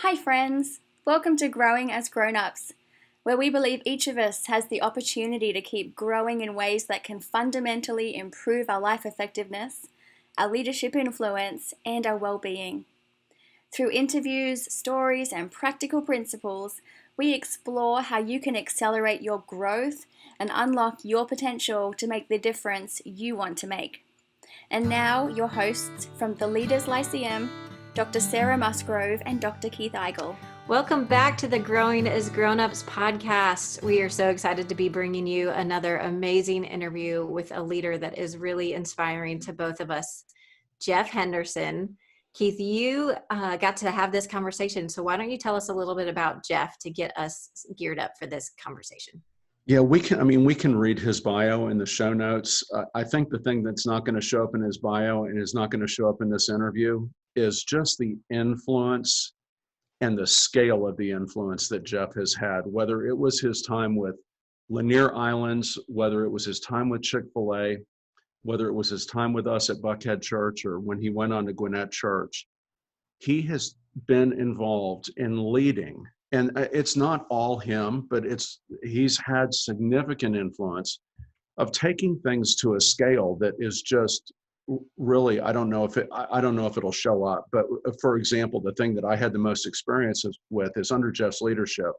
Hi friends, welcome to Growing as Grown-Ups, where we believe each of us has the opportunity to keep growing in ways that can fundamentally improve our life effectiveness, our leadership influence, and our well-being. Through interviews, stories, and practical principles, we explore how you can accelerate your growth and unlock your potential to make the difference you want to make. And now, your hosts from the Leaders Lyceum, Dr. Sarah Musgrove and Dr. Keith Eigel. Welcome back to the Growing as Grown-Ups podcast. We are so excited to be bringing you another amazing interview with a leader that is really inspiring to both of us, Jeff Henderson. Keith, you got to have this conversation, so why don't you tell us a little bit about Jeff to get us geared up for this conversation? Yeah, we can read his bio in the show notes. I think the thing that's not going to show up in his bio and is not going to show up in this interview is just the influence and the scale of the influence that Jeff has had, whether it was his time with Lanier Islands, whether it was his time with Chick-fil-A, whether it was his time with us at Buckhead Church, or when he went on to Gwinnett Church. He has been involved in leading. And it's not all him, but he's had significant influence of taking things to a scale that is just really, I don't know if it'll show up. But for example, the thing that I had the most experience with is under Jeff's leadership,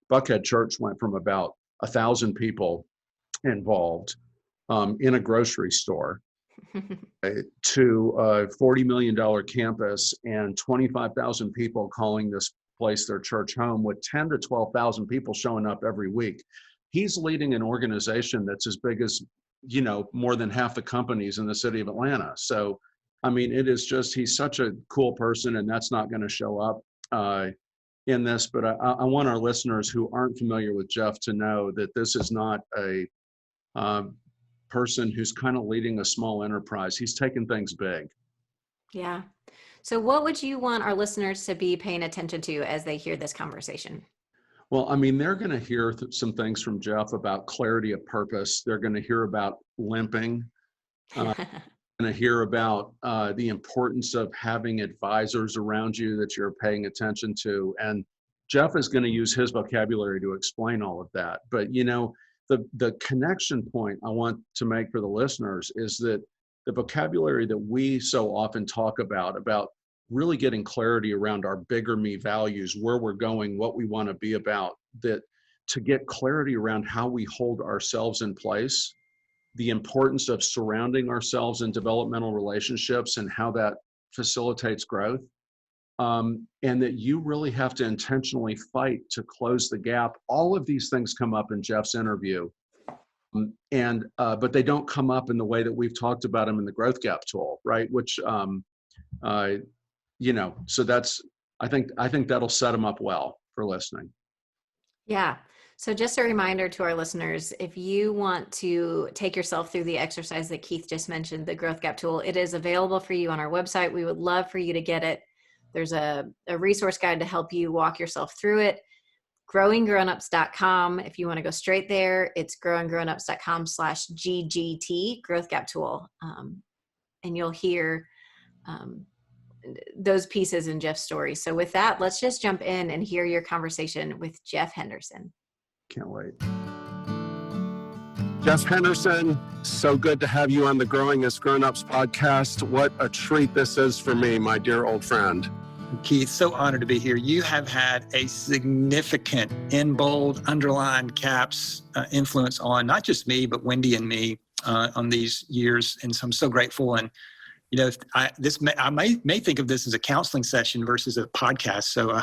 Buckhead Church went from about 1,000 people involved in a grocery store to a $40 million campus and 25,000 people calling this place their church home, with 10 to 12,000 people showing up every week. He's leading an organization that's as big as, more than half the companies in the city of Atlanta. So, it is just, he's such a cool person, and that's not going to show up in this. But I want our listeners who aren't familiar with Jeff to know that this is not a person who's kind of leading a small enterprise. He's taken things big. Yeah. So what would you want our listeners to be paying attention to as they hear this conversation? Well, they're going to hear some things from Jeff about clarity of purpose. They're going to hear about limping. Going to hear about the importance of having advisors around you that you're paying attention to. And Jeff is going to use his vocabulary to explain all of that. But, the connection point I want to make for the listeners is that the vocabulary that we so often talk about really getting clarity around our bigger me values, where we're going, what we want to be about, that to get clarity around how we hold ourselves in place, the importance of surrounding ourselves in developmental relationships and how that facilitates growth. And that you really have to intentionally fight to close the gap. All of these things come up in Jeff's interview. But they don't come up in the way that we've talked about them in the growth gap tool, right? Which, so that's, I think that'll set them up well for listening. Yeah. So just a reminder to our listeners, if you want to take yourself through the exercise that Keith just mentioned, the growth gap tool, it is available for you on our website. We would love for you to get it. There's a resource guide to help you walk yourself through it. growinggrownups.com. If you want to go straight there, it's growinggrownups.com/GGT, growth gap tool. And you'll hear those pieces in Jeff's story. So with that, let's just jump in and hear your conversation with Jeff Henderson. Can't wait. Jeff Henderson, so good to have you on the Growing as Grown-Ups podcast. What a treat this is for me, my dear old friend. Keith, so honored to be here. You have had a significant, in bold, underlined caps influence on not just me, but Wendy and me on these years. And so I'm so grateful. And, I may think of this as a counseling session versus a podcast. So I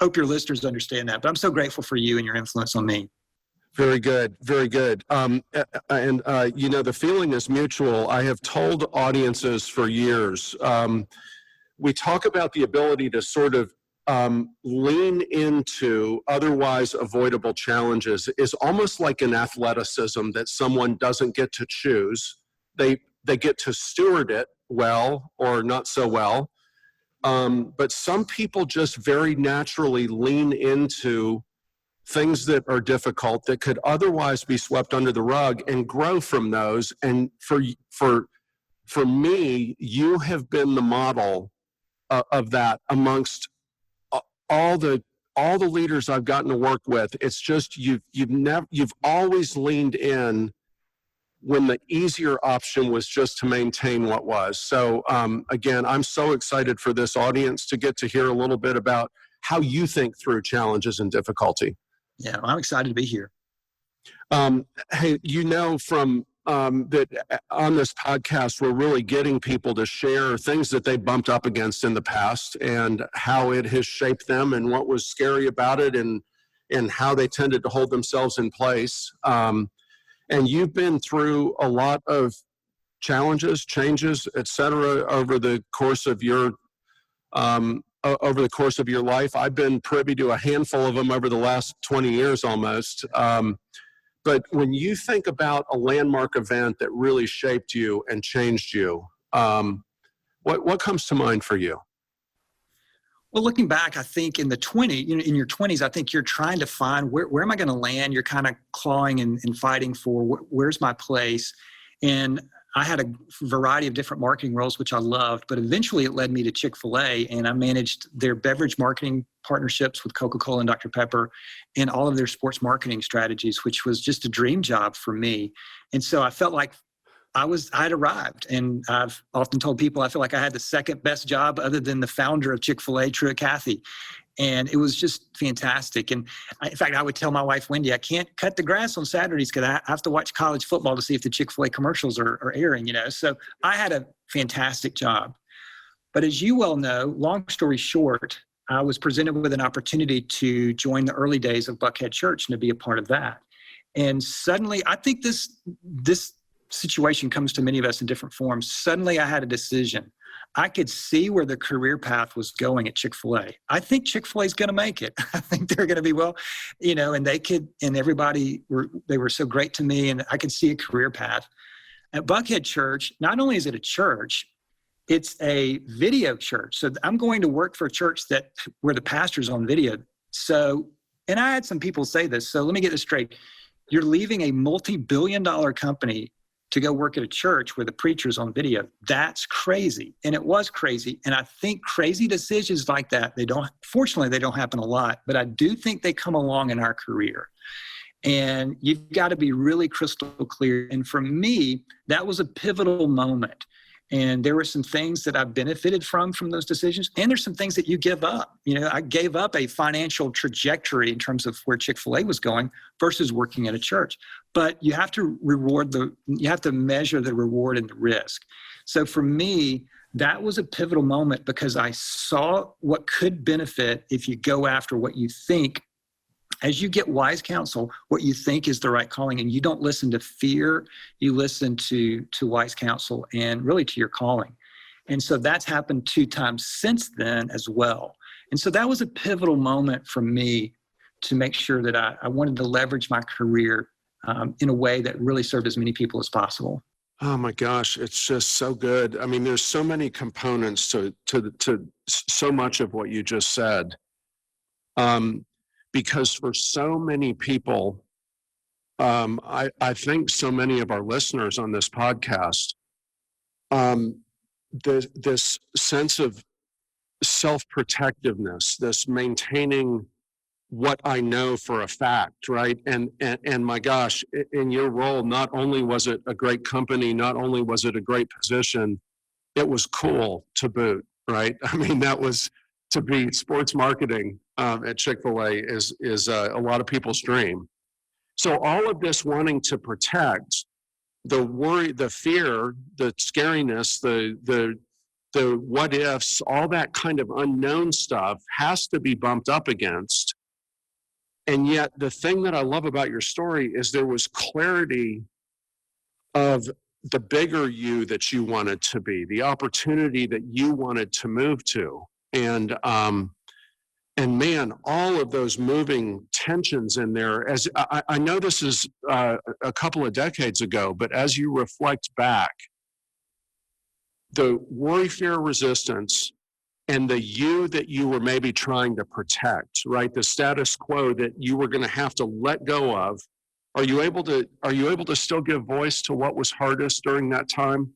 hope your listeners understand that. But I'm so grateful for you and your influence on me. Very good. Very good. The feeling is mutual. I have told audiences for years, we talk about the ability to sort of lean into otherwise avoidable challenges is almost like an athleticism that someone doesn't get to choose. They get to steward it well or not so well. But some people just very naturally lean into things that are difficult that could otherwise be swept under the rug and grow from those. And for me, you have been the model of that amongst all the leaders I've gotten to work with, it's just you've always leaned in when the easier option was just to maintain what was. So again, I'm so excited for this audience to get to hear a little bit about how you think through challenges and difficulty. Yeah, I'm excited to be here. Hey, from that on this podcast, we're really getting people to share things that they bumped up against in the past and how it has shaped them and what was scary about it and how they tended to hold themselves in place. And you've been through a lot of challenges, changes, et cetera, over the course of your life. I've been privy to a handful of them over the last 20 years almost. But when you think about a landmark event that really shaped you and changed you, what comes to mind for you? Well, looking back, I think in in your 20s, I think you're trying to find where am I going to land? You're kind of clawing and fighting for where's my place. And I had a variety of different marketing roles, which I loved, but eventually it led me to Chick-fil-A, and I managed their beverage marketing partnerships with Coca-Cola and Dr. Pepper and all of their sports marketing strategies, which was just a dream job for me. And so I felt like I'd arrived, and I've often told people I feel like I had the second best job other than the founder of Chick-fil-A, Truett Cathy. And it was just fantastic. And in fact, I would tell my wife, Wendy, I can't cut the grass on Saturdays because I have to watch college football to see if the Chick-fil-A commercials are airing, So I had a fantastic job. But as you well know, long story short, I was presented with an opportunity to join the early days of Buckhead Church and to be a part of that. And suddenly, I think this situation comes to many of us in different forms. Suddenly I had a decision. I could see where the career path was going at Chick-fil-A. I think Chick-fil-A is going to make it. I think they're going to be and they could, and they were so great to me, and I could see a career path. At Buckhead Church, not only is it a church, it's a video church. So I'm going to work for a church where the pastor's on video. So, and I had some people say this, so let me get this straight. You're leaving a multi-billion-dollar company to go work at a church where the preacher's on video. That's crazy. And it was crazy. And I think crazy decisions like that, fortunately, they don't happen a lot, but I do think they come along in our career. And you've got to be really crystal clear. And for me, that was a pivotal moment. And there were some things that I benefited from those decisions. And there's some things that you give up. I gave up a financial trajectory in terms of where Chick-fil-A was going versus working at a church. But you have to measure the reward and the risk. So for me, that was a pivotal moment because I saw what could benefit if you go after what you think. As you get wise counsel, what you think is the right calling, and you don't listen to fear, you listen to wise counsel and really to your calling. And so that's happened 2 times since then as well. And so that was a pivotal moment for me to make sure that I wanted to leverage my career in a way that really served as many people as possible. Oh my gosh, it's just so good. I mean, there's so many components to so much of what you just said. Because for so many people, I think so many of our listeners on this podcast, this sense of self-protectiveness, this maintaining what I know for a fact, right? And my gosh, in your role, not only was it a great company, not only was it a great position, it was cool to boot, right? I mean, that was to be sports marketing at Chick-fil-A is a lot of people's dream. So all of this wanting to protect, the worry, the fear, the scariness, the what ifs, all that kind of unknown stuff has to be bumped up against. And yet the thing that I love about your story is there was clarity of the bigger you that you wanted to be, the opportunity that you wanted to move to. And man, all of those moving tensions in there, as I know this is a couple of decades ago, but as you reflect back, the worry, fear, resistance, and the you that you were maybe trying to protect, right? The status quo that you were going to have to let go of. Are you able to still give voice to what was hardest during that time?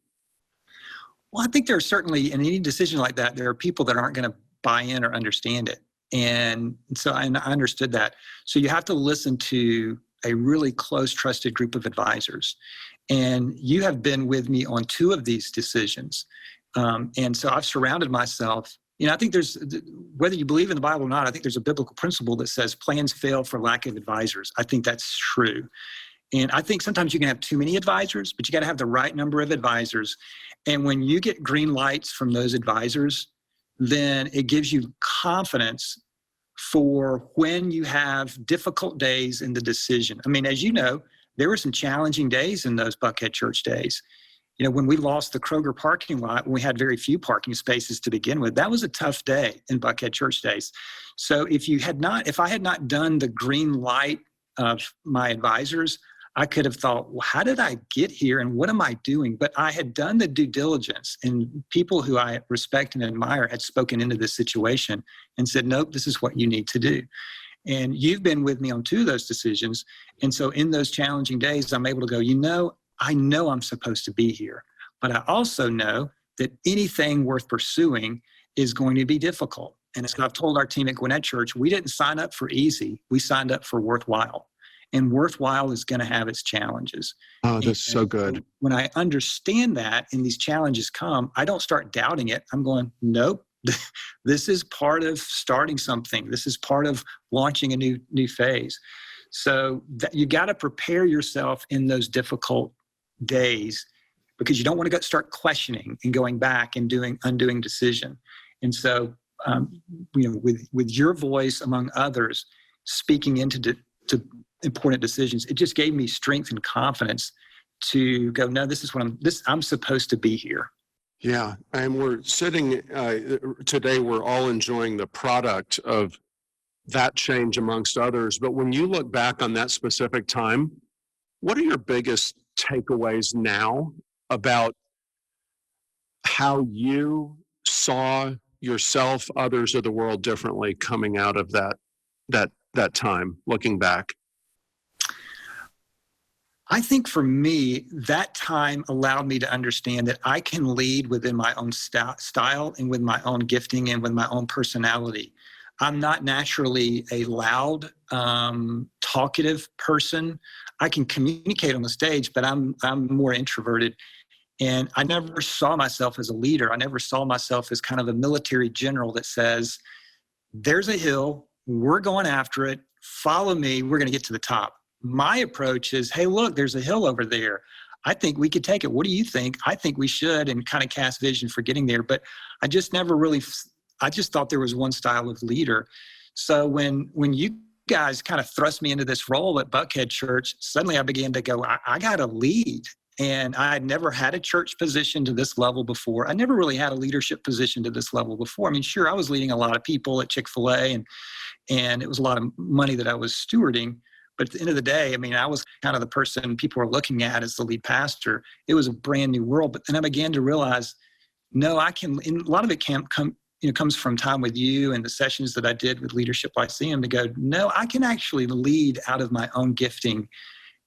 Well, I think there are certainly, in any decision like that, there are people that aren't going to buy in or understand it. And so I understood that. So you have to listen to a really close, trusted group of advisors. And you have been with me on 2 of these decisions. And so I've surrounded myself. I think there's, whether you believe in the Bible or not, I think there's a biblical principle that says plans fail for lack of advisors. I think that's true. And I think sometimes you can have too many advisors, but you got to have the right number of advisors. And when you get green lights from those advisors, then it gives you confidence for when you have difficult days in the decision. I mean, as you know, there were some challenging days in those Buckhead Church days. When we lost the Kroger parking lot, we had very few parking spaces to begin with. That was a tough day in Buckhead Church days. So if I had not done the green light of my advisors, I could have thought, well, how did I get here and what am I doing? But I had done the due diligence, and people who I respect and admire had spoken into this situation and said, nope, this is what you need to do. And you've been with me on 2 of those decisions. And so in those challenging days, I'm able to go, I know I'm supposed to be here, but I also know that anything worth pursuing is going to be difficult. And as I've told our team at Gwinnett Church, we didn't sign up for easy. We signed up for worthwhile. And worthwhile is going to have its challenges. Oh, that's so good. When I understand that and these challenges come, I don't start doubting it. I'm going, nope, this is part of starting something. This is part of launching a new phase. So you got to prepare yourself in those difficult days, because you don't want to start questioning and going back and undoing decision. And so, with your voice among others, speaking into to important decisions, it just gave me strength and confidence to go, no, this is what I'm supposed to be here. Yeah, and we're sitting today, we're all enjoying the product of that change amongst others. But when you look back on that specific time, what are your biggest takeaways now about how you saw yourself, others, or the world differently coming out of that time, looking back? I think for me, that time allowed me to understand that I can lead within my own style and with my own gifting and with my own personality. I'm not naturally a loud, talkative person. I can communicate on the stage, but I'm more introverted. And I never saw myself as a leader. I never saw myself as kind of a military general that says, there's a hill, we're going after it, follow me, we're going to get to the top. My approach is, hey, look, there's a hill over there. I think we could take it. What do you think? I think we should, and kind of cast vision for getting there. But I just never really, I just thought there was one style of leader. So when you guys kind of thrust me into this role at Buckhead Church, suddenly I began to go, I got to lead. And I had never had a church position to this level before. I never really had a leadership position to this level before. I mean, sure, I was leading a lot of people at Chick-fil-A, and it was a lot of money that I was stewarding. But at the end of the day, I mean, I was kind of the person people were looking at as the lead pastor. It was a brand new world. But then I began to realize, no, I can, and a lot of it comes from time with you and the sessions that I did with Leadership Lyceum to go, no, I can actually lead out of my own gifting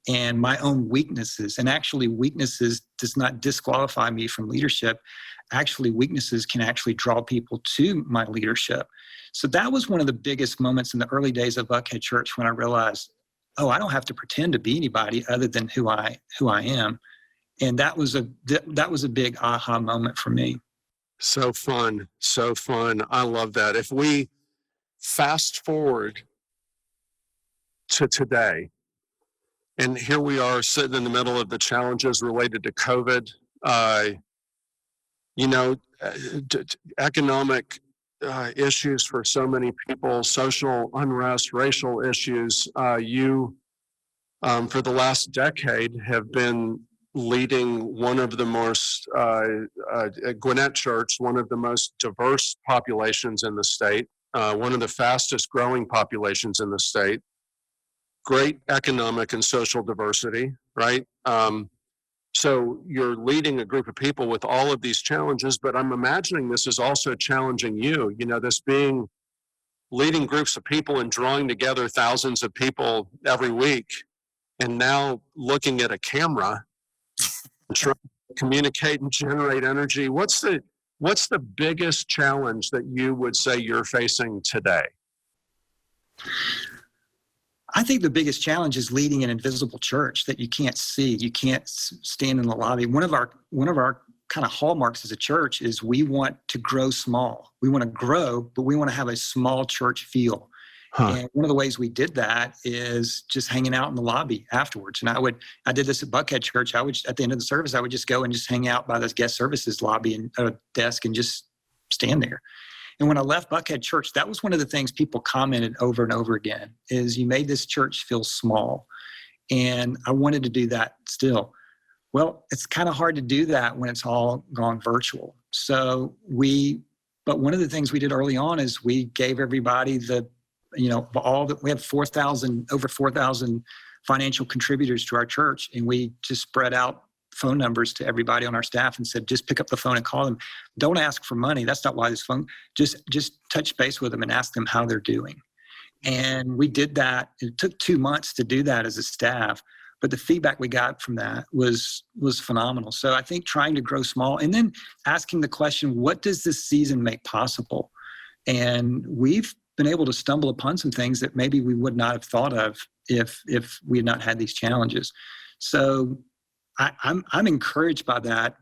and my own weaknesses. And actually weaknesses does not disqualify me from leadership. Actually, weaknesses can actually draw people to my leadership. So that was one of the biggest moments in the early days of Buckhead Church when I realized, oh, I don't have to pretend to be anybody other than who I am. And that was a big aha moment for me. So fun. I love that. If we fast forward to today, and here we are sitting in the middle of the challenges related to COVID, economic issues for so many people, social unrest, racial issues. You, for the last decade, have been leading one of the most, Gwinnett Church, one of the most diverse populations in the state, one of the fastest growing populations in the state. Great economic and social diversity, right? So you're leading a group of people with all of these challenges, but I'm imagining this is also challenging you, this being leading groups of people and drawing together thousands of people every week, and now looking at a camera, trying to communicate and generate energy. What's the biggest challenge that you would say you're facing today? I think the biggest challenge is leading an invisible church that you can't see. You can't stand in the lobby. One of our kind of hallmarks as a church is we want to grow small. We want to grow, but we want to have a small church feel. And one of the ways we did that is just hanging out in the lobby afterwards. And I did this at Buckhead Church. At the end of the service, I would just go and just hang out by this guest services lobby and a desk and just stand there. And when I left Buckhead Church, that was one of the things people commented over and over again, is you made this church feel small. And I wanted to do that still. Well, it's kind of hard to do that when it's all gone virtual. But one of the things we did early on is we gave everybody we have over 4,000 financial contributors to our church. And we just spread out phone numbers to everybody on our staff and said, just pick up the phone and call them. Don't ask for money. That's not why this phone, just touch base with them and ask them how they're doing. And we did that. It took 2 months to do that as a staff, but the feedback we got from that was phenomenal. So I think trying to grow small and then asking the question, what does this season make possible? And we've been able to stumble upon some things that maybe we would not have thought of if we had not had these challenges. So I'm encouraged by that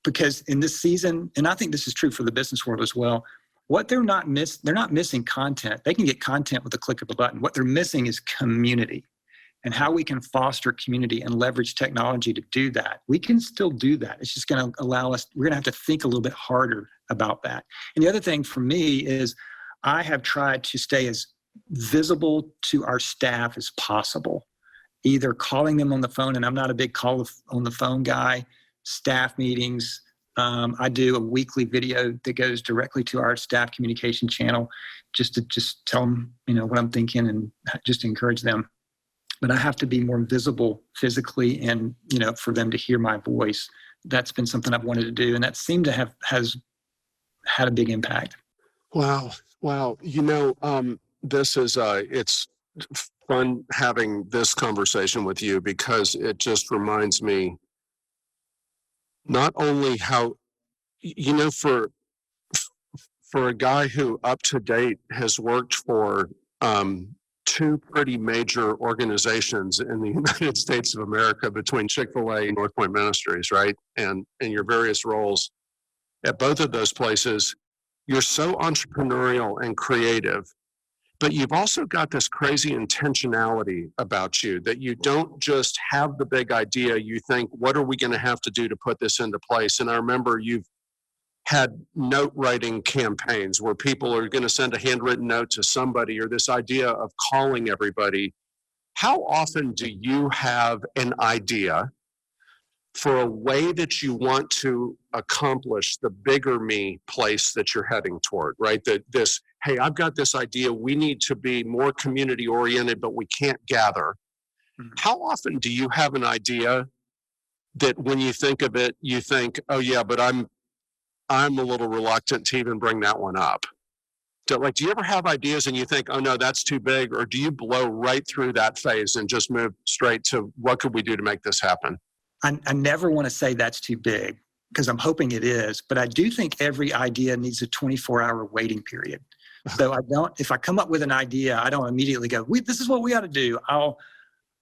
because in this season, and I think this is true for the business world as well, they're not missing content. They can get content with the click of a button. What they're missing is community and how we can foster community and leverage technology to do that. We can still do that. It's just going to allow us, we're going to have to think a little bit harder about that. And the other thing for me is I have tried to stay as visible to our staff as possible. Either calling them on the phone, and I'm not a big call on the phone guy, staff meetings. I do a weekly video that goes directly to our staff communication channel just to tell them, what I'm thinking and just encourage them. But I have to be more visible physically and, for them to hear my voice. That's been something I've wanted to do. And that seemed to has had a big impact. Wow. This is, it's fun having this conversation with you because it just reminds me not only how, for a guy who up to date has worked for two pretty major organizations in the United States of America between Chick-fil-A and North Point Ministries, right? And in your various roles at both of those places, you're so entrepreneurial and creative. But you've also got this crazy intentionality about you that you don't just have the big idea. You think, what are we going to have to do to put this into place? And I remember you've had note writing campaigns where people are going to send a handwritten note to somebody, or this idea of calling everybody. How often do you have an idea for a way that you want to accomplish the bigger me place that you're heading toward, right? Hey, I've got this idea. We need to be more community oriented, but we can't gather. Mm-hmm. How often do you have an idea that when you think of it, you think, oh yeah, but I'm a little reluctant to even bring that one up? Do you ever have ideas and you think, oh no, that's too big? Or do you blow right through that phase and just move straight to what could we do to make this happen? I never want to say that's too big because I'm hoping it is, but I do think every idea needs a 24-hour waiting period. So if I come up with an idea, I don't immediately go, this is what we ought to do. I'll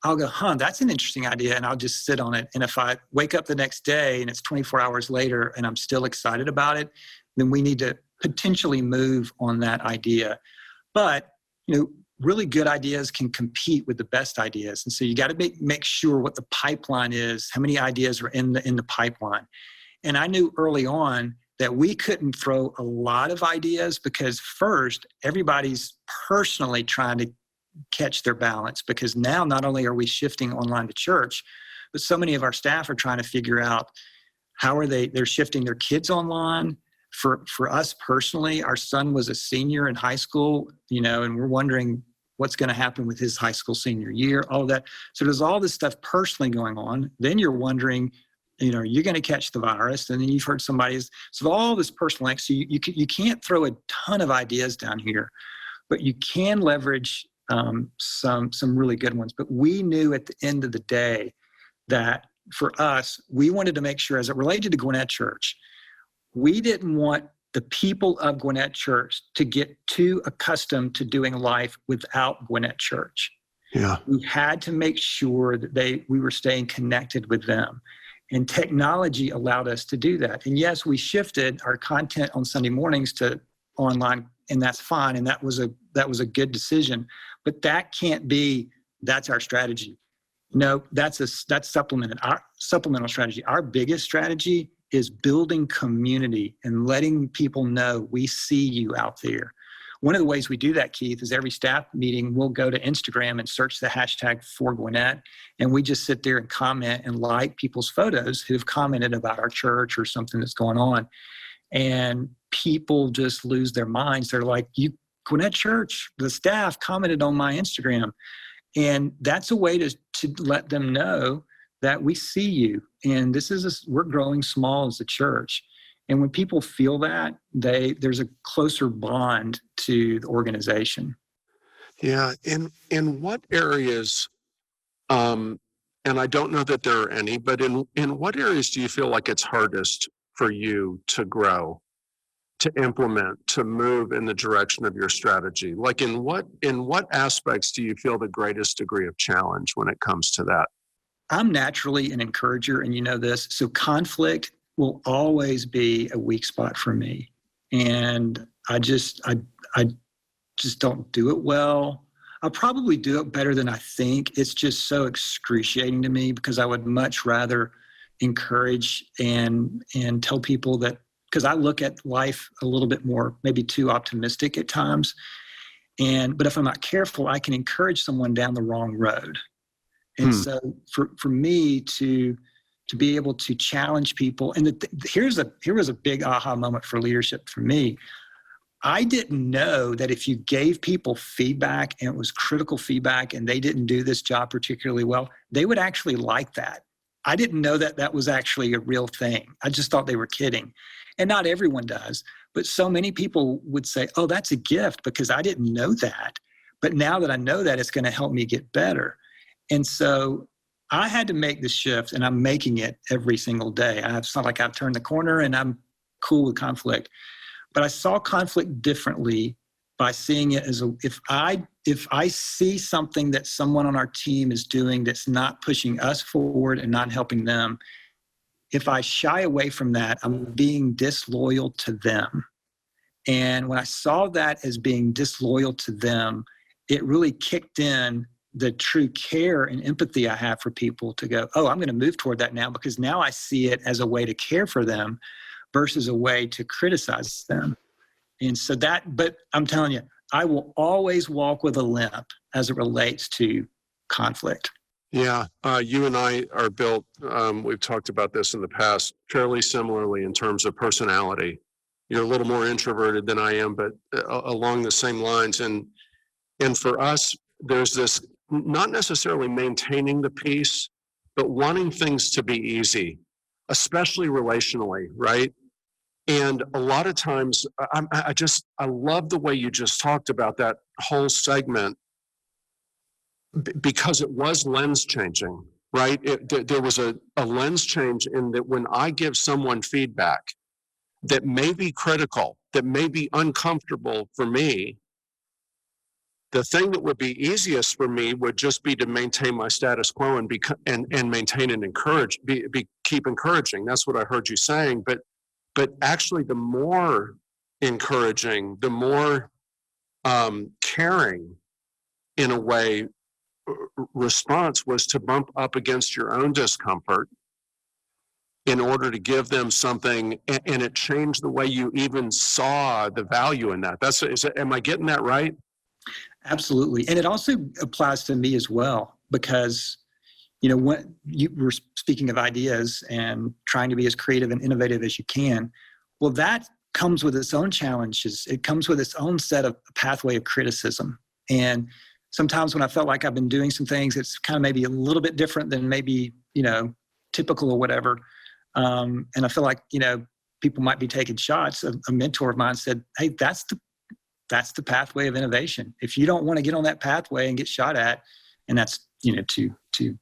go, that's an interesting idea. And I'll just sit on it. And if I wake up the next day and it's 24 hours later and I'm still excited about it, then we need to potentially move on that idea. But, really good ideas can compete with the best ideas. And so you got to make sure what the pipeline is, how many ideas are in the pipeline. And I knew early on that we couldn't throw a lot of ideas because first, everybody's personally trying to catch their balance, because now not only are we shifting online to church, but so many of our staff are trying to figure out how they're shifting their kids online. For us personally, our son was a senior in high school, and we're wondering what's going to happen with his high school senior year, all of that. So there's all this stuff personally going on. Then you're wondering, you're going to catch the virus, and then you've heard so all this personal, so you can't throw a ton of ideas down here, but you can leverage some really good ones. But we knew at the end of the day that for us, we wanted to make sure, as it related to Gwinnett Church, we didn't want the people of Gwinnett Church to get too accustomed to doing life without Gwinnett Church. Yeah. We had to make sure that we were staying connected with them. And technology allowed us to do that. And yes, we shifted our content on Sunday mornings to online, and that's fine. And that was a good decision. But that can't be, that's our strategy. No, that's supplemented. Our supplemental strategy. Our biggest strategy is building community and letting people know we see you out there. One of the ways we do that, Keith, is every staff meeting, we'll go to Instagram and search the hashtag for Gwinnett, and we just sit there and comment and like people's photos who've commented about our church or something that's going on. And people just lose their minds. They're like, Gwinnett Church, the staff commented on my Instagram. And that's a way to let them know that we see you. And we're growing small as a church. And when people feel that, there's a closer bond to the organization. Yeah. In what areas, and I don't know that there are any, but in what areas do you feel like it's hardest for you to grow, to implement, to move in the direction of your strategy? Like in what aspects do you feel the greatest degree of challenge when it comes to that? I'm naturally an encourager, and you know this. So conflict will always be a weak spot for me. And I just don't do it well. I'll probably do it better than I think. It's just so excruciating to me because I would much rather encourage and tell people that, because I look at life a little bit more, maybe too optimistic at times. But if I'm not careful, I can encourage someone down the wrong road. And so for me to be able to challenge people, and here was a big aha moment for leadership for me. I didn't know that if you gave people feedback and it was critical feedback and they didn't do this job particularly well, they would actually like that. I didn't know that was actually a real thing. I just thought they were kidding. And not everyone does, but so many people would say, oh, that's a gift because I didn't know that. But now that I know that, it's going to help me get better. And so I had to make the shift, and I'm making it every single day. It's not like I've turned the corner and I'm cool with conflict. But I saw conflict differently by seeing it as if I see something that someone on our team is doing that's not pushing us forward and not helping them, if I shy away from that, I'm being disloyal to them. And when I saw that as being disloyal to them, it really kicked in the true care and empathy I have for people to go, oh, I'm going to move toward that now because now I see it as a way to care for them versus a way to criticize them. And so but I'm telling you, I will always walk with a limp as it relates to conflict. Yeah, you and I are built, we've talked about this in the past, fairly similarly in terms of personality. You're a little more introverted than I am, but along the same lines. And for us, there's this not necessarily maintaining the peace, but wanting things to be easy, especially relationally, right? And a lot of times, I love the way you just talked about that whole segment because it was lens changing, right? There was a lens change in that when I give someone feedback that may be critical, that may be uncomfortable for me, the thing that would be easiest for me would just be to maintain my status quo and maintain and encourage, keep encouraging. That's what I heard you saying. But actually, the more encouraging, the more caring, in a way, response was to bump up against your own discomfort in order to give them something, and it changed the way you even saw the value in that. Am I getting that right? Absolutely. And it also applies to me as well, because, when you were speaking of ideas and trying to be as creative and innovative as you can, well, that comes with its own challenges. It comes with its own set of pathway of criticism. And sometimes when I felt like I've been doing some things, it's kind of maybe a little bit different than maybe, typical or whatever. And I feel like, people might be taking shots. A mentor of mine said, hey, that's the pathway of innovation. If you don't want to get on that pathway and get shot at, and that's, too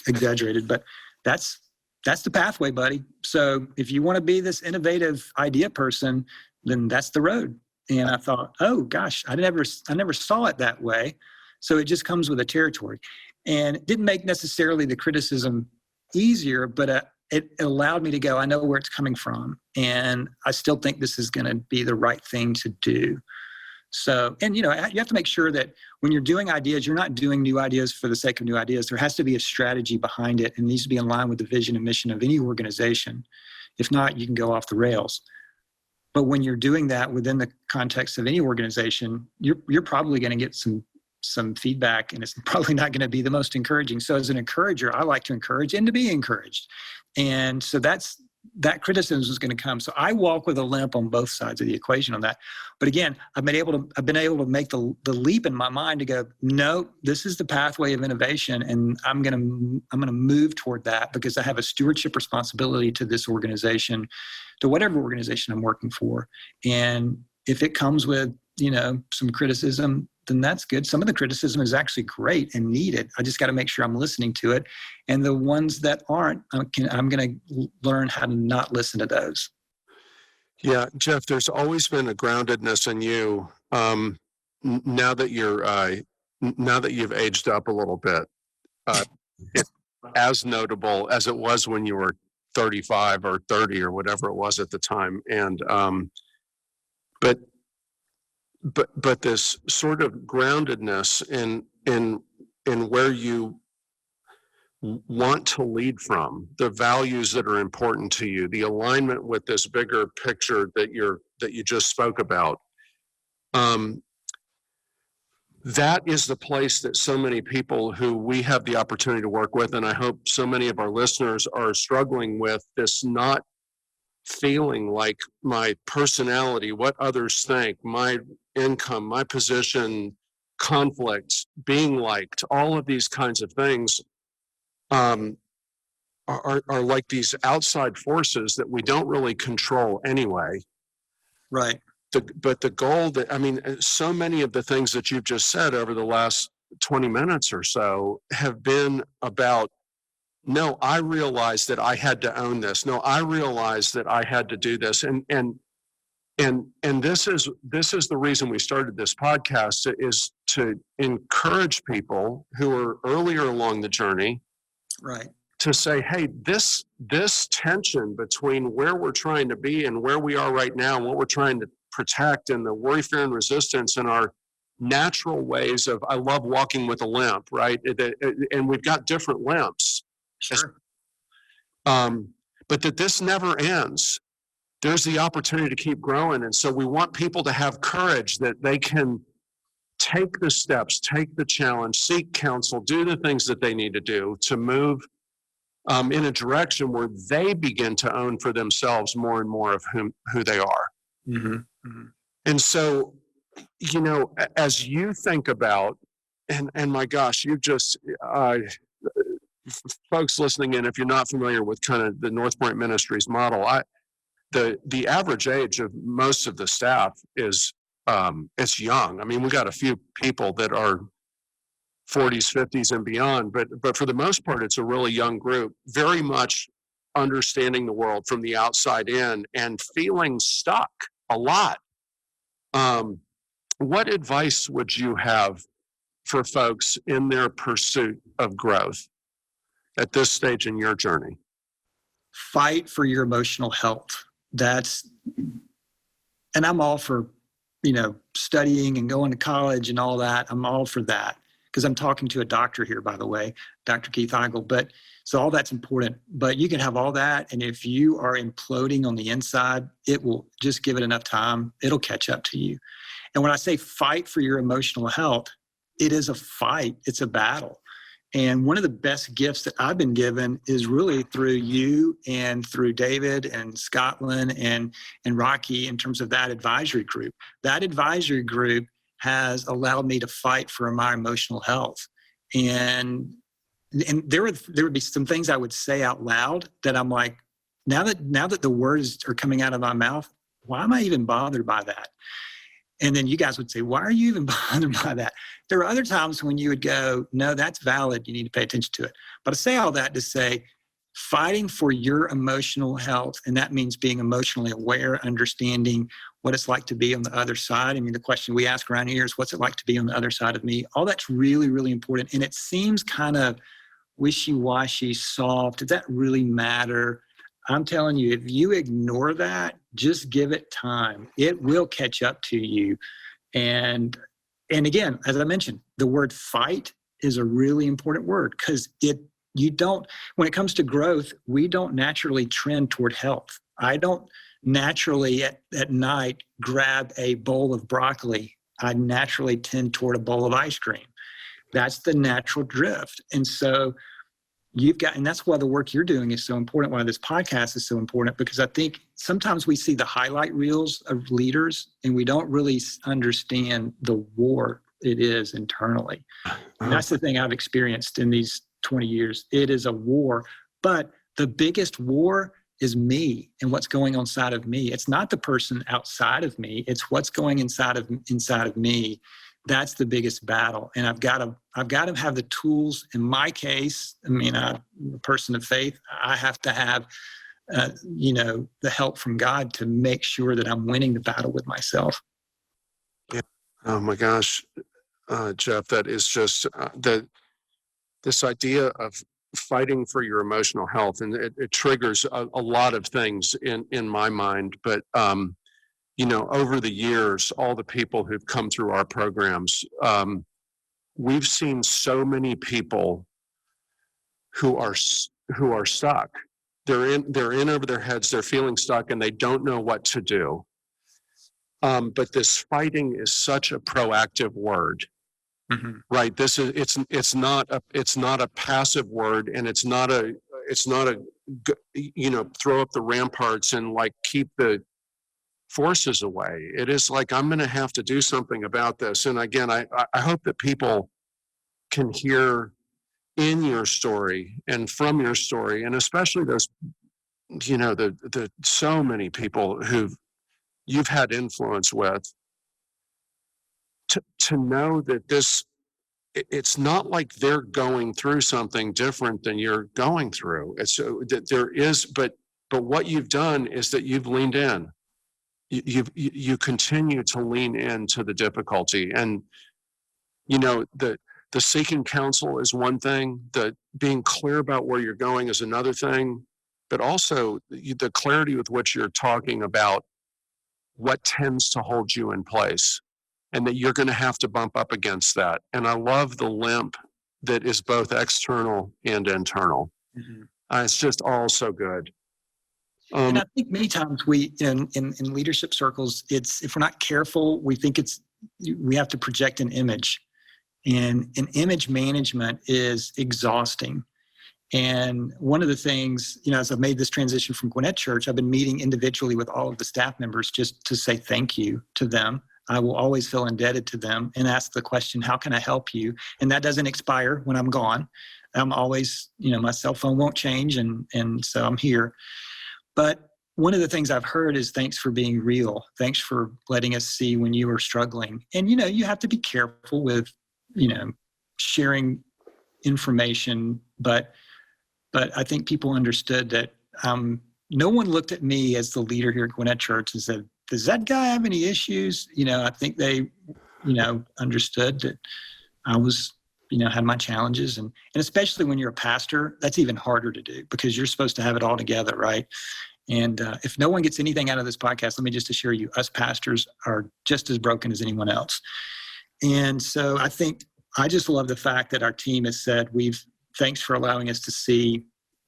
exaggerated, but that's that's the pathway, buddy. So if you want to be this innovative idea person, then that's the road. And I thought, oh gosh, I never saw it that way. So it just comes with the territory. And it didn't make necessarily the criticism easier, but it allowed me to go, I know where it's coming from. And I still think this is going to be the right thing to do. So, and you have to make sure that when you're doing ideas, you're not doing new ideas for the sake of new ideas. There has to be a strategy behind it, and it needs to be in line with the vision and mission of any organization. If not, you can go off the rails. But when you're doing that within the context of any organization, you're probably going to get some feedback, and it's probably not going to be the most encouraging. So as an encourager, I like to encourage and to be encouraged. And so that criticism is going to come. So I walk with a limp on both sides of the equation on that. But again, I've been able to make the leap in my mind to go, no, this is the pathway of innovation, and I'm going to move toward that because I have a stewardship responsibility to this organization, to whatever organization I'm working for. And if it comes with, some criticism, then that's good. Some of the criticism is actually great and needed. I just got to make sure I'm listening to it. And the ones that aren't, I'm going to learn how to not listen to those. Yeah, Jeff, there's always been a groundedness in you. Now that you've aged up a little bit, it's as notable as it was when you were 35 or 30 or whatever it was at the time. And but this sort of groundedness in where you want to lead from, the values that are important to you, the alignment with this bigger picture that you just spoke about. That is the place that so many people who we have the opportunity to work with, and I hope so many of our listeners are struggling with this, not feeling like my personality, what others think, my income, my position, conflicts, being liked, all of these kinds of things are like these outside forces that we don't really control anyway. Right. But the goal so many of the things that you've just said over the last 20 minutes or so have been about, no, I realized that I had to own this. No, I realized that I had to do this. And this is the reason we started this podcast, is to encourage people who are earlier along the journey, right, to say, hey, this tension between where we're trying to be and where we are right now and what we're trying to protect, and the worry, fear, and resistance, and our natural ways of, I love walking with a limp, right? And we've got different limps. Sure. But that this never ends. There's the opportunity to keep growing. And so we want people to have courage that they can take the steps, take the challenge, seek counsel, do the things that they need to do to move in a direction where they begin to own for themselves more and more of who they are. Mm-hmm. Mm-hmm. And so, as you think about, and my gosh, you've just, folks listening in, if you're not familiar with kind of the North Point Ministries model, the average age of most of the staff is it's young. I mean, we got a few people that are 40s, 50s, and beyond, but for the most part, it's a really young group, very much understanding the world from the outside in and feeling stuck a lot. What advice would you have for folks in their pursuit of growth at this stage in your journey? Fight for your emotional health. And I'm all for, studying and going to college and all that. I'm all for that, because I'm talking to a doctor here, by the way, Dr. Keith Eigel. But so all that's important, but you can have all that. And if you are imploding on the inside, it will, just give it enough time, it'll catch up to you. And when I say fight for your emotional health, it is a fight. It's a battle. And one of the best gifts that I've been given is really through you and through David and Scotland and Rocky, in terms of that advisory group. That advisory group has allowed me to fight for my emotional health. And there would be some things I would say out loud that I'm like, now that the words are coming out of my mouth, why am I even bothered by that? And then you guys would say, why are you even bothered by that? There are other times when you would go, no, that's valid. You need to pay attention to it. But I say all that to say, fighting for your emotional health. And that means being emotionally aware, understanding what it's like to be on the other side. I mean, the question we ask around here is, what's it like to be on the other side of me? All that's really, really important. And it seems kind of wishy-washy, soft. Does that really matter? I'm telling you, if you ignore that, just give it time. It will catch up to you. And again, as I mentioned, the word fight is a really important word, because when it comes to growth, we don't naturally trend toward health. I don't naturally at night grab a bowl of broccoli. I naturally tend toward a bowl of ice cream. That's the natural drift. And so and that's why the work you're doing is so important, why this podcast is so important, because I think sometimes we see the highlight reels of leaders and we don't really understand the war it is internally. And that's the thing I've experienced in these 20 years. It is a war, but the biggest war is me and what's going on inside of me. It's not the person outside of me. It's what's going inside of me. That's the biggest battle. And I've got to have the tools. In my case, I mean, I'm a person of faith. I have to have, the help from God to make sure that I'm winning the battle with myself. Yeah. Oh my gosh, Jeff, that is just this idea of fighting for your emotional health, and it triggers a lot of things in my mind. But over the years, all the people who've come through our programs, we've seen so many people who are stuck. They're in over their heads. They're feeling stuck, and they don't know what to do. But this fighting is such a proactive word, right? It's not a passive word, and it's not a throw up the ramparts and like keep the forces away. It is like, I'm going to have to do something about this. And again, I hope that people can hear in your story and from your story, and especially those, the so many people you've had influence with, to know that it's not like they're going through something different than you're going through. It's that there is, but what you've done is that you've leaned in. You continue to lean into the difficulty, and the seeking counsel is one thing, the being clear about where you're going is another thing, but also the clarity with which you're talking about what tends to hold you in place, and that you're going to have to bump up against that. And I love the limp that is both external and internal. It's just all so good. And I think many times we, in leadership circles, if we're not careful, we think we have to project an image, and an image management is exhausting. And one of the things, as I've made this transition from Gwinnett Church, I've been meeting individually with all of the staff members just to say thank you to them. I will always feel indebted to them and ask the question, how can I help you? And that doesn't expire when I'm gone. I'm always, my cell phone won't change. And so I'm here. But one of the things I've heard is, thanks for being real. Thanks for letting us see when you are struggling. And, you have to be careful with, sharing information. But I think people understood that no one looked at me as the leader here at Gwinnett Church and said, does that guy have any issues? I think they, understood that I was, had my challenges. And especially when you're a pastor, that's even harder to do, because you're supposed to have it all together, right? And if no one gets anything out of this podcast, let me just assure you, us pastors are just as broken as anyone else. And so I think I just love the fact that our team has said, thanks for allowing us to see,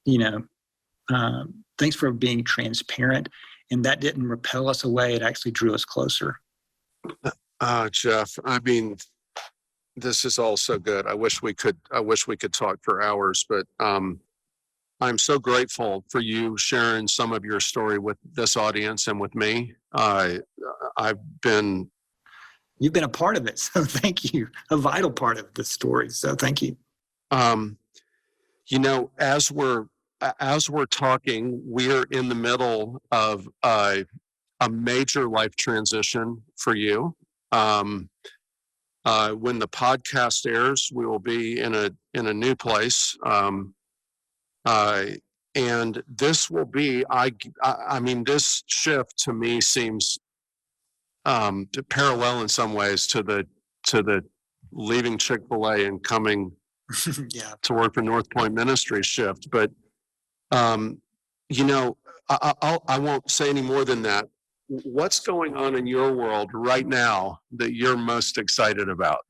thanks for being transparent. And that didn't repel us away. It actually drew us closer. Jeff, I mean, this is all so good. I wish we could talk for hours, but I'm so grateful for you sharing some of your story with this audience and with me. You've been a part of it, so thank you. A vital part of the story, so thank you. As we're talking, we're in the middle of a major life transition for you. When the podcast airs, we will be in a new place. And this will be, I mean, this shift to me seems to parallel in some ways to the leaving Chick-fil-A and coming Yeah. to work for North Point Ministries shift. But, you know, I won't say any more than that. What's going on in your world right now that you're most excited about?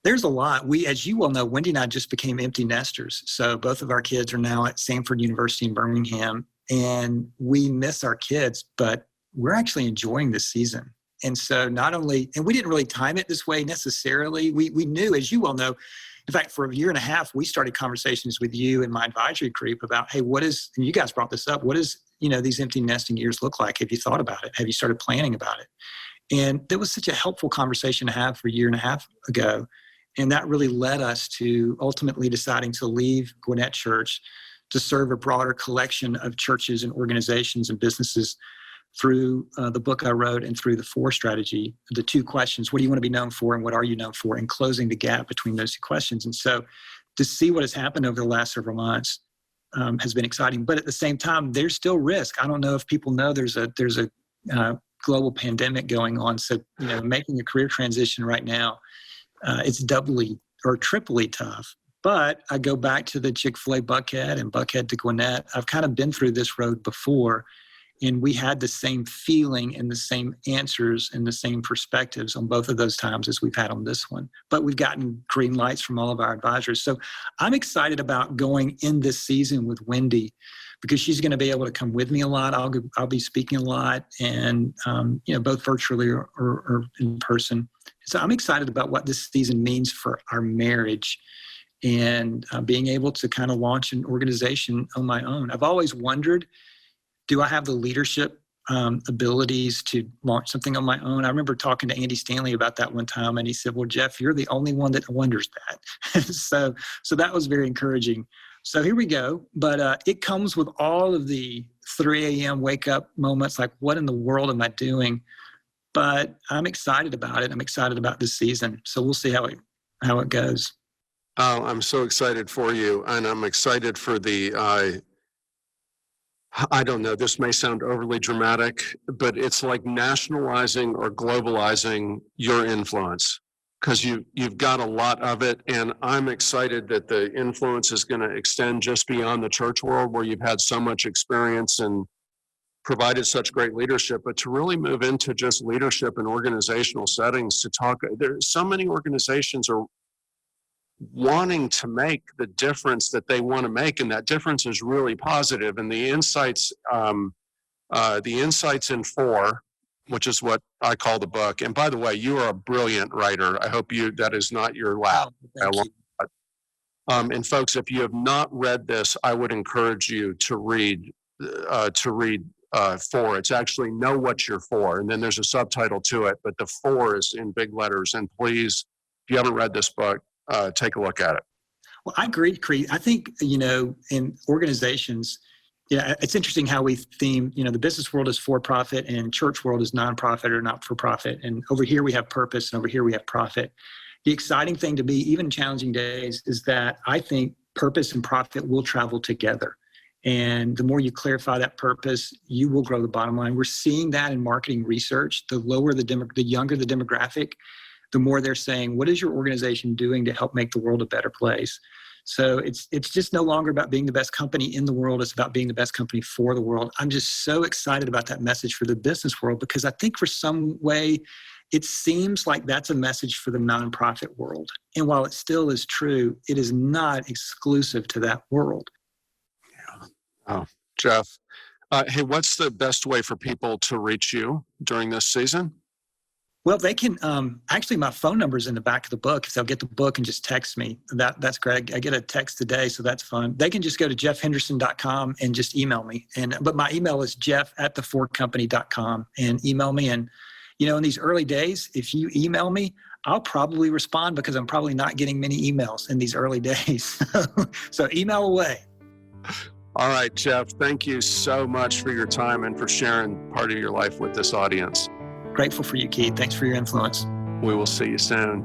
There's a lot. As you well know, Wendy and I just became empty nesters. So both of our kids are now at Samford University in Birmingham, and we miss our kids, but we're actually enjoying this season. And so and we didn't really time it this way necessarily. We knew, as you well know, in fact, for a year and a half, we started conversations with you and my advisory group about, hey, and you guys brought this up, what does, these empty nesting years look like? Have you thought about it? Have you started planning about it? And that was such a helpful conversation to have for a year and a half ago. And that really led us to ultimately deciding to leave Gwinnett Church to serve a broader collection of churches and organizations and businesses through the book I wrote and through the 4 strategy, the 2 questions, what do you want to be known for and what are you known for, and closing the gap between those 2 questions. And so to see what has happened over the last several months has been exciting. But at the same time, there's still risk. I don't know if people know there's a global pandemic going on. So, making a career transition right now, it's doubly or triply tough. But I go back to the Chick-fil-A Buckhead and Buckhead to Gwinnett. I've kind of been through this road before, and we had the same feeling and the same answers and the same perspectives on both of those times as we've had on this one. But we've gotten green lights from all of our advisors. So I'm excited about going in this season with Wendy, because she's going to be able to come with me a lot. I'll be speaking a lot, and both virtually or in person. So I'm excited about what this season means for our marriage and being able to kind of launch an organization on my own. I've always wondered, do I have the leadership abilities to launch something on my own? I remember talking to Andy Stanley about that one time, and he said, well, Jeff, you're the only one that wonders that. So that was very encouraging. So here we go. But it comes with all of the 3 a.m. wake up moments, like, what in the world am I doing? But I'm excited about it. I'm excited about this season. So we'll see how it goes. Oh, I'm so excited for you. And I'm excited for I don't know, this may sound overly dramatic, but it's like nationalizing or globalizing your influence, because you've got a lot of it. And I'm excited that the influence is going to extend just beyond the church world, where you've had so much experience and provided such great leadership, but to really move into just leadership in organizational settings. There's so many organizations are wanting to make the difference that they want to make, and that difference is really positive. And the insights in 4, which is what I call the book. And by the way, you are a brilliant writer. I hope that is not your lap. And folks, if you have not read this, I would encourage you to read 4. It's actually Know What You're For, and then there's a subtitle to it, but the 4 is in big letters. And please, if you haven't read this book, take a look at it. Well, I agree, Creed. I think, in organizations, it's interesting how we theme, the business world is for-profit and church world is nonprofit or not-for-profit. And over here we have purpose and over here we have profit. The exciting thing to me, even in challenging days, is that I think purpose and profit will travel together. And the more you clarify that purpose, you will grow the bottom line. We're seeing that in marketing research. The younger the demographic, the more they're saying, what is your organization doing to help make the world a better place? So it's just no longer about being the best company in the world. It's about being the best company for the world. I'm just so excited about that message for the business world, because I think for some way, it seems like that's a message for the nonprofit world. And while it still is true, it is not exclusive to that world. Yeah. Oh, Jeff, hey, what's the best way for people to reach you during this season? Well, they can, actually my phone number is in the back of the book. If they'll get the book and just text me, that's great. I get a text today, so that's fun. They can just go to jeffhenderson.com and just email me. But my email is jeff@the4company.com, and email me. And, in these early days, if you email me, I'll probably respond, because I'm probably not getting many emails in these early days. So email away. All right, Jeff, thank you so much for your time and for sharing part of your life with this audience. Grateful for you, Keith. Thanks for your influence. We will see you soon.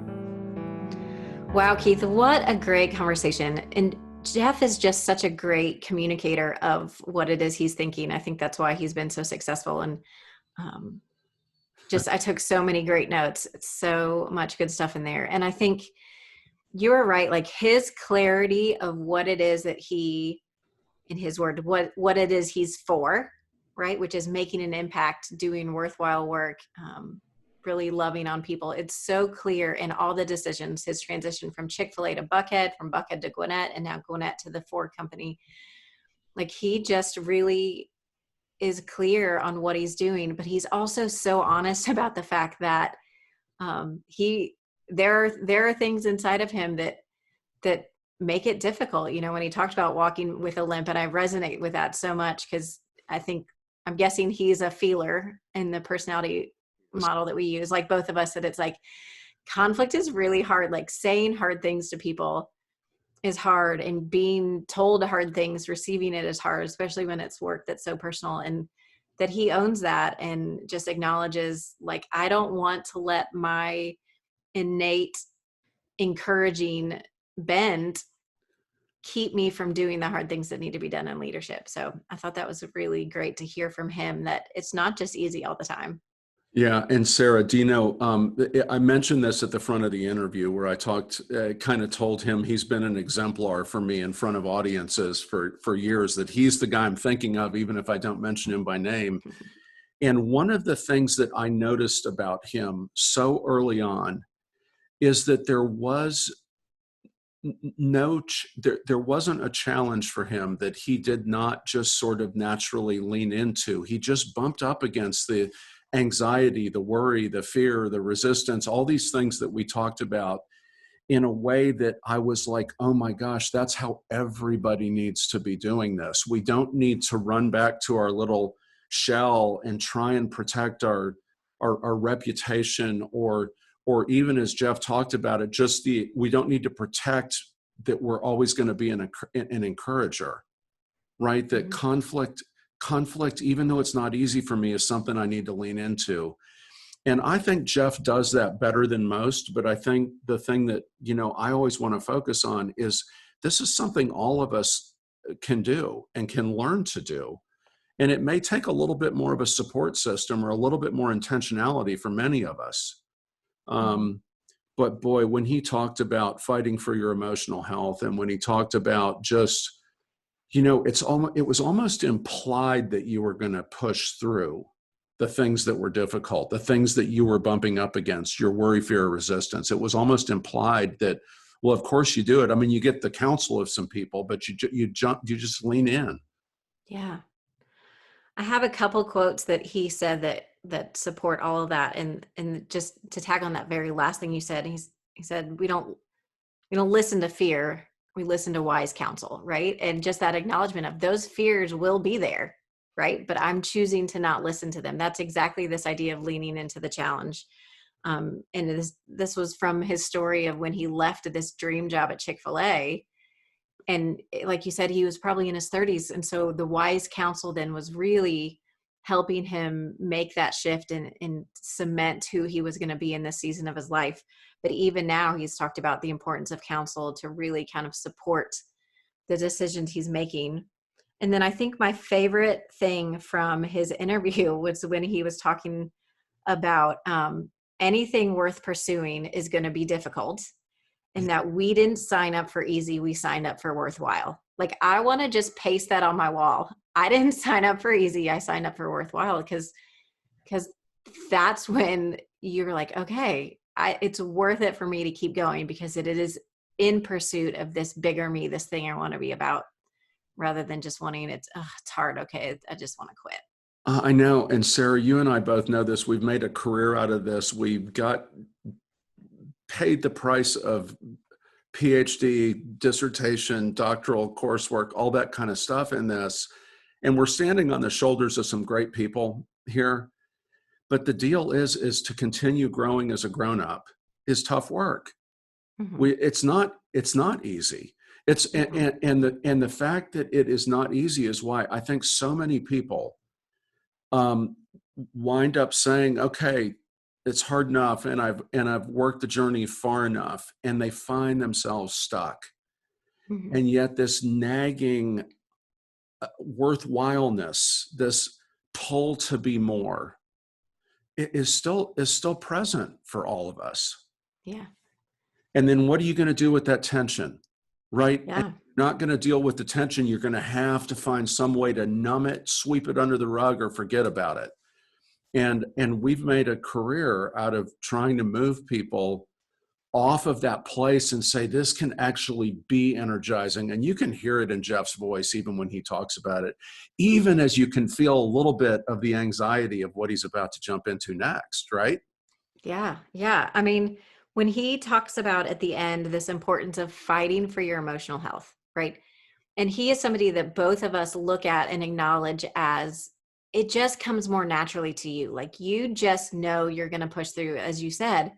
Wow, Keith, what a great conversation. And Jeff is just such a great communicator of what it is he's thinking. I think that's why he's been so successful. And I took so many great notes. It's so much good stuff in there. And I think you're right. Like his clarity of what it is that he, in his word, what it is he's for, right? Which is making an impact, doing worthwhile work, really loving on people. It's so clear in all the decisions, his transition from Chick-fil-A to Buckhead, from Buckhead to Gwinnett, and now Gwinnett to the Ford company. Like he just really is clear on what he's doing, but he's also so honest about the fact that there are things inside of him that make it difficult. You know, when he talked about walking with a limp, and I resonate with that so much because I'm guessing he's a feeler in the personality model that we use, like both of us, that it's like conflict is really hard. Like saying hard things to people is hard, and being told hard things, receiving it is hard, especially when it's work that's so personal. And that he owns that and just acknowledges, like, I don't want to let my innate encouraging bend keep me from doing the hard things that need to be done in leadership. So I thought that was really great to hear from him, that it's not just easy all the time. Yeah. And Sarah, do you know, I mentioned this at the front of the interview where I kind of told him he's been an exemplar for me in front of audiences for years, that he's the guy I'm thinking of, even if I don't mention him by name. And one of the things that I noticed about him so early on is that there wasn't a challenge for him that he did not just sort of naturally lean into. He just bumped up against the anxiety, the worry, the fear, the resistance, all these things that we talked about, in a way that I was like, oh my gosh, that's how everybody needs to be doing this. We don't need to run back to our little shell and try and protect our reputation, or even, as Jeff talked about it, we don't need to protect that we're always going to be an encourager, right? That conflict, even though it's not easy for me, is something I need to lean into. And I think Jeff does that better than most. But I think the thing that, I always want to focus on is this is something all of us can do and can learn to do. And it may take a little bit more of a support system or a little bit more intentionality for many of us. But boy, when he talked about fighting for your emotional health, and when he talked about just, it was almost implied that you were going to push through the things that were difficult, the things that you were bumping up against, your worry, fear, resistance. It was almost implied that, well, of course you do it. I mean, you get the counsel of some people, but you just lean in. Yeah. I have a couple quotes that he said that support all of that. And just to tag on that very last thing you said, he said, we don't listen to fear. We listen to wise counsel, right? And just that acknowledgement of those fears will be there, right? But I'm choosing to not listen to them. That's exactly this idea of leaning into the challenge. And this was from his story of when he left this dream job at Chick-fil-A. And like you said, he was probably in his 30s. And so the wise counsel then was really helping him make that shift and cement who he was going to be in this season of his life. But even now, he's talked about the importance of counsel to really kind of support the decisions he's making. And then I think my favorite thing from his interview was when he was talking about anything worth pursuing is going to be difficult, and that we didn't sign up for easy, we signed up for worthwhile. Like, I want to just paste that on my wall. I didn't sign up for easy, I signed up for worthwhile, because that's when you're like, okay, it's worth it for me to keep going, because it is in pursuit of this bigger me, this thing I want to be about, rather than just wanting it's hard. Okay, I just want to quit. I know. And Sarah, you and I both know this. We've made a career out of this. We've got paid the price of PhD, dissertation, doctoral coursework, all that kind of stuff in this. And we're standing on the shoulders of some great people here. But the deal is to continue growing as a grown-up is tough work. Mm-hmm. It's not easy. It's mm-hmm. and the fact that it is not easy is why I think so many people wind up saying, okay, it's hard enough, and I've worked the journey far enough, and they find themselves stuck. Mhm. And yet this nagging worthwhileness, this pull to be more, it is still present for all of us. Yeah. And then what are you going to do with that tension? Right? And Yeah. you're not going to deal with the tension. You're going to have to find some way to numb it, sweep it under the rug, or forget about it. And we've made a career out of trying to move people off of that place and say, this can actually be energizing. And you can hear it in Jeff's voice, even when he talks about it, even as you can feel a little bit of the anxiety of what he's about to jump into next, right? Yeah. Yeah. I mean, when he talks about at the end, this importance of fighting for your emotional health, right? And he is somebody that both of us look at and acknowledge as it just comes more naturally to you. Like you just know you're going to push through, as you said.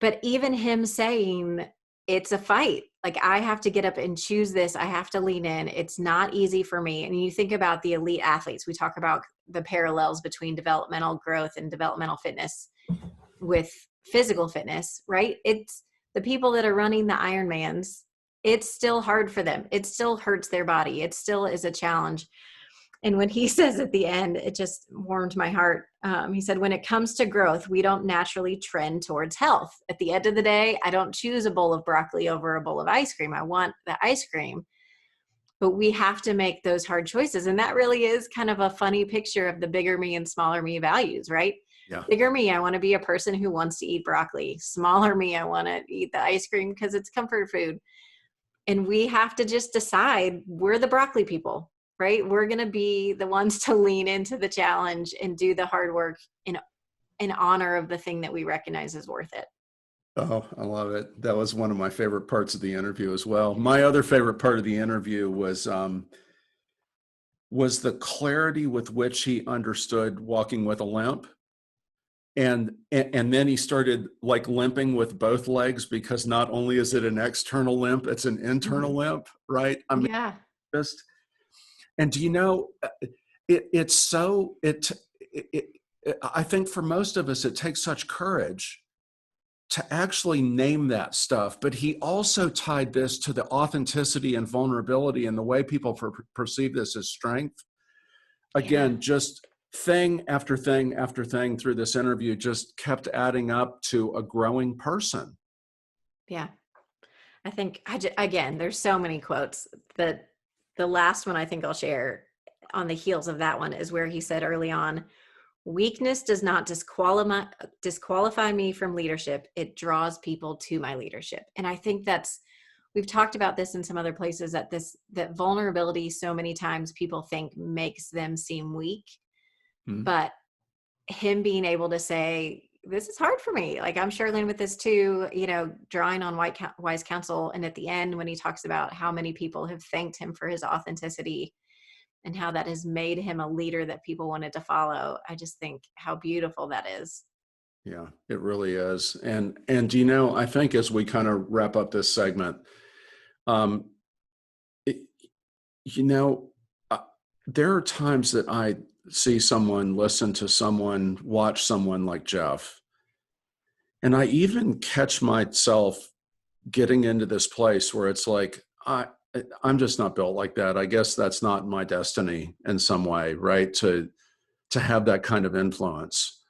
But even him saying it's a fight, like I have to get up and choose this. I have to lean in. It's not easy for me. And you think about the elite athletes, we talk about the parallels between developmental growth and developmental fitness with physical fitness, right? It's the people that are running the Ironmans. It's still hard for them. It still hurts their body. It still is a challenge. And when he says at the end, it just warmed my heart. He said, when it comes to growth, we don't naturally trend towards health. At the end of the day, I don't choose a bowl of broccoli over a bowl of ice cream. I want the ice cream, but we have to make those hard choices. And that really is kind of a funny picture of the bigger me and smaller me values, right? Yeah. Bigger me, I want to be a person who wants to eat broccoli. Smaller me, I want to eat the ice cream because it's comfort food. And we have to just decide we're the broccoli people, right? We're going to be the ones to lean into the challenge and do the hard work in honor of the thing that we recognize is worth it. Oh, I love it. That was one of my favorite parts of the interview as well. My other favorite part of the interview was the clarity with which he understood walking with a limp. And then he started like limping with both legs, because not only is it an external limp, it's an internal limp, right? I mean, Yeah. just, and do you know, I think for most of us, it takes such courage to actually name that stuff. But he also tied this to the authenticity and vulnerability and the way people perceive this as strength. Again, just thing after thing after thing through this interview just kept adding up to a growing person. Yeah. I think, again, there's so many quotes that the last one I think I'll share on the heels of that one is where he said early on, weakness does not disqualify me from leadership. It draws people to my leadership. And I think we've talked about this in some other places, that vulnerability so many times people think makes them seem weak. But him being able to say, this is hard for me. Like I'm struggling with this too, drawing on wise counsel. And at the end, when he talks about how many people have thanked him for his authenticity and how that has made him a leader that people wanted to follow, I just think how beautiful that is. Yeah, it really is. And I think as we kind of wrap up this segment, there are times that I see someone, listen to someone, watch someone like Jeff, and I even catch myself getting into this place where it's like, I'm just not built like that. I guess that's not my destiny in some way, right? To have that kind of influence,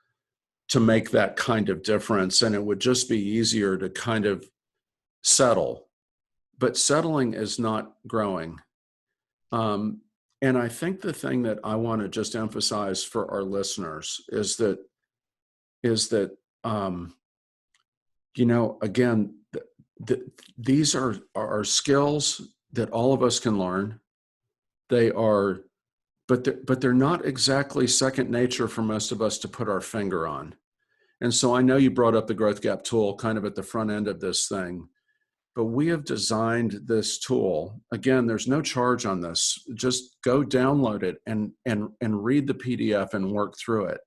to make that kind of difference. And it would just be easier to kind of settle. But settling is not growing. And I think the thing that I want to just emphasize for our listeners is that again, these are skills that all of us can learn. But they're not exactly second nature for most of us to put our finger on. And so I know you brought up the Growth Gap tool kind of at the front end of this thing, but we have designed this tool. Again, there's no charge on this. Just go download it and read the PDF and work through it.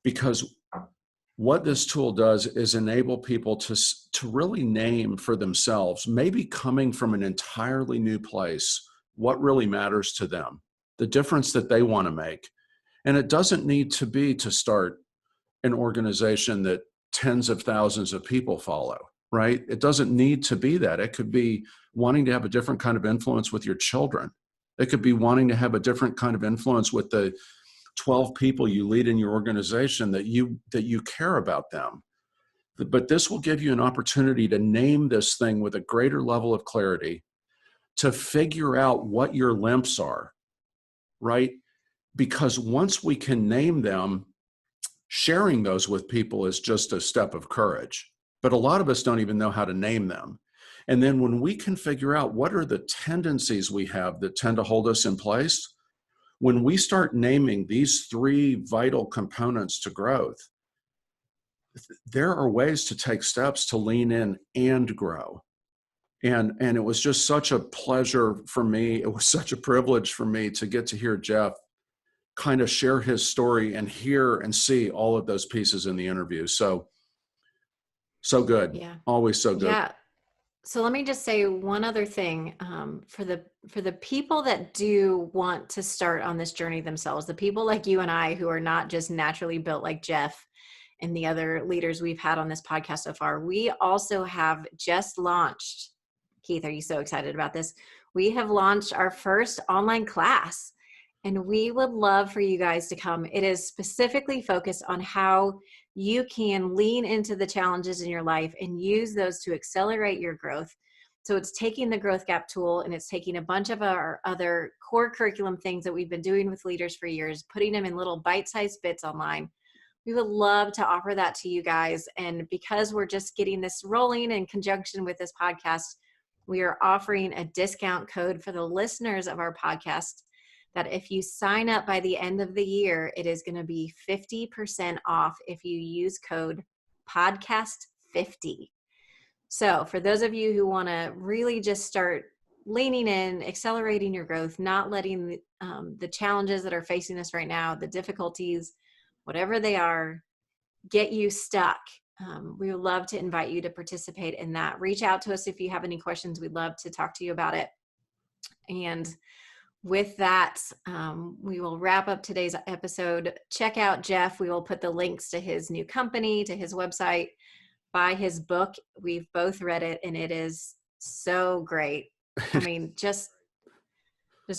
Because what this tool does is enable people to really name for themselves, maybe coming from an entirely new place, what really matters to them, the difference that they want to make. And it doesn't need to be to start an organization that tens of thousands of people follow. right? It doesn't need to be that. It could be wanting to have a different kind of influence with your children. It could be wanting to have a different kind of influence with the 12 people you lead in your organization that you care about them. But this will give you an opportunity to name this thing with a greater level of clarity, to figure out what your limps are, right? Because once we can name them, sharing those with people is just a step of courage. But a lot of us don't even know how to name them. And then when we can figure out what are the tendencies we have that tend to hold us in place, when we start naming these 3 vital components to growth, there are ways to take steps to lean in and grow. And it was just such a pleasure for me. It was such a privilege for me to get to hear Jeff kind of share his story and hear and see all of those pieces in the interview. So good. Yeah. Always so good. Yeah. So let me just say one other thing, for the people that do want to start on this journey themselves, the people like you and I who are not just naturally built like Jeff and the other leaders we've had on this podcast so far, we also have just launched. Keith, are you so excited about this? We have launched our first online class, and we would love for you guys to come. It is specifically focused on how you can lean into the challenges in your life and use those to accelerate your growth. So it's taking the Growth Gap tool, and it's taking a bunch of our other core curriculum things that we've been doing with leaders for years, putting them in little bite-sized bits online. We would love to offer that to you guys. And because we're just getting this rolling in conjunction with this podcast, we are offering a discount code for the listeners of our podcast that if you sign up by the end of the year, it is going to be 50% off if you use code podcast50. So for those of you who want to really just start leaning in, accelerating your growth, not letting the challenges that are facing us right now, the difficulties, whatever they are, get you stuck. We would love to invite you to participate in that. Reach out to us if you have any questions. We'd love to talk to you about it. And with that, we will wrap up today's episode. Check out Jeff. We will put the links to his new company, to his website, buy his book. We've both read it, and it is so great. I mean, just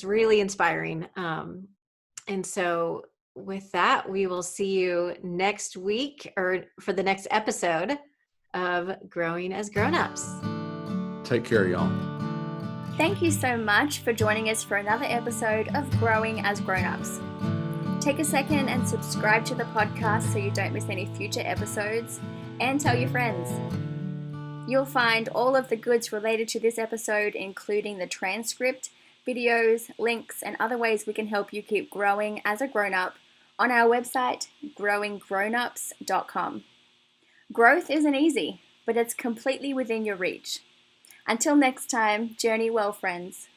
really inspiring. And so with that, we will see you next week, or for the next episode of Growing as Grownups. Take care, y'all. Thank you so much for joining us for another episode of Growing as Grownups. Take a second and subscribe to the podcast so you don't miss any future episodes, and tell your friends. You'll find all of the goods related to this episode, including the transcript, videos, links, and other ways we can help you keep growing as a grown-up on our website, growinggrownups.com. Growth isn't easy, but it's completely within your reach. Until next time, journey well, friends.